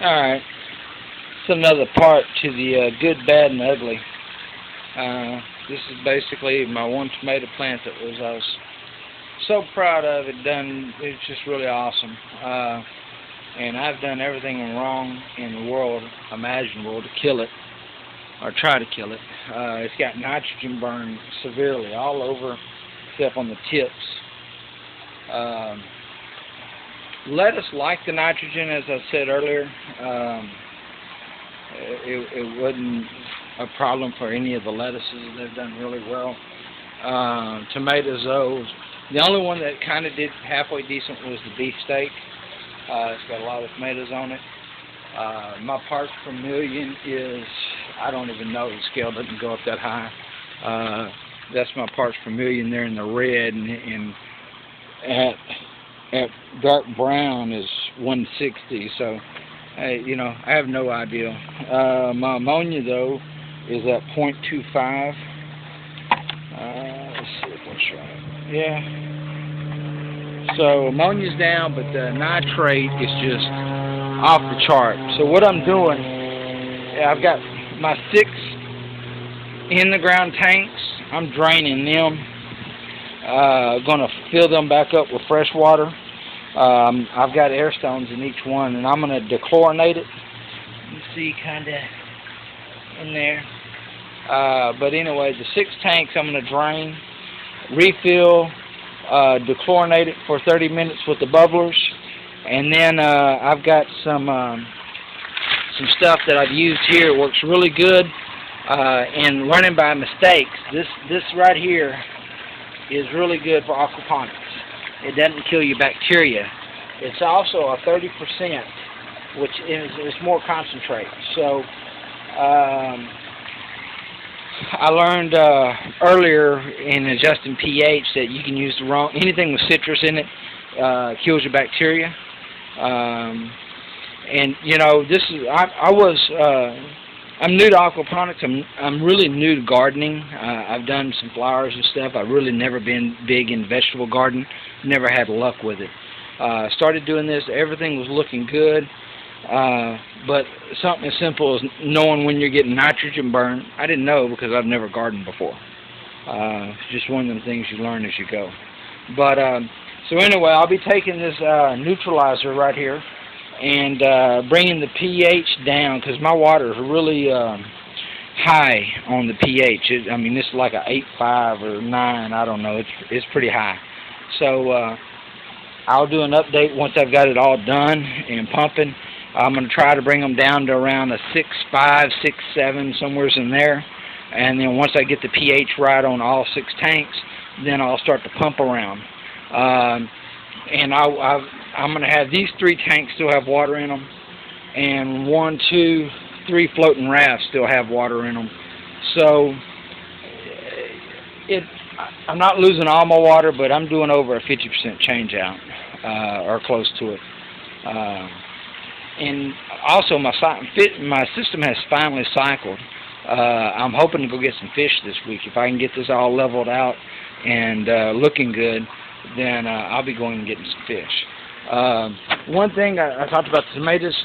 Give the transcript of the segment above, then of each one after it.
Alright, it's another part to the good, bad, and ugly. This is basically my one tomato plant that I was so proud of. It's just really awesome. And I've done everything wrong in the world imaginable to kill it, or try to kill it. It's got nitrogen burn severely all over, except on the tips. Lettuce like the nitrogen, as I said earlier. It wasn't a problem for any of the lettuces. They've done really well. Tomatoes, though, the only one that kind of did halfway decent was the beefsteak. It's got a lot of tomatoes on it. My parts per million is, I don't even know, the scale doesn't go up that high. That's my parts per million there in the red, and at dark brown is 160, so I have no idea. My ammonia, though, is at 0.25. Let's see if that's right. Yeah. So ammonia's down, but the nitrate is just off the chart. So what I'm doing, I've got my 6 in the ground tanks. I'm draining them. Gonna fill them back up with fresh water. I've got air stones in each one, and I'm gonna dechlorinate it. You see, kinda in there. But anyway, the 6 tanks I'm gonna drain, refill, dechlorinate it for 30 minutes with the bubblers, and then I've got some stuff that I've used here. It works really good in learning by mistakes. This right here is really good for aquaponics. It doesn't kill your bacteria. It's also a 30%, which is more concentrate. So I learned earlier in adjusting pH that you can use anything with citrus in it kills your bacteria. And this is I'm new to aquaponics. I'm really new to gardening. I've done some flowers and stuff. I've really never been big in vegetable garden. Never had luck with it. Started doing this. Everything was looking good. But something as simple as knowing when you're getting nitrogen burn, I didn't know because I've never gardened before. It's just one of the things you learn as you go. But so anyway, I'll be taking this neutralizer right here and bringing the pH down, because my water is really high on the pH. This is like a 8.5 or 9. I don't know. It's pretty high. So I'll do an update once I've got it all done and pumping. I'm going to try to bring them down to around a 6.5, 6.7, somewhere in there. And then once I get the pH right on all 6 tanks, then I'll start to pump around. And I'm going to have these 3 tanks still have water in them, and 1, 2, 3 floating rafts still have water in them. So I'm not losing all my water, but I'm doing over a 50% change out, or close to it. And also my system has finally cycled. I'm hoping to go get some fish this week. If I can get this all leveled out and looking good, then I'll be going and getting some fish. One thing I talked about, the tomatoes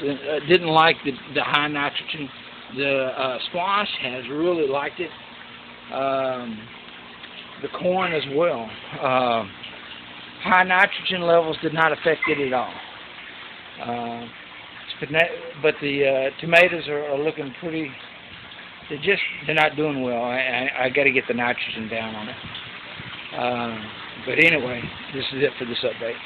didn't like the high nitrogen. The squash has really liked it. The corn as well. High nitrogen levels did not affect it at all. But the tomatoes are looking pretty. They're not doing well. I got to get the nitrogen down on it. But anyway, this is it for this update.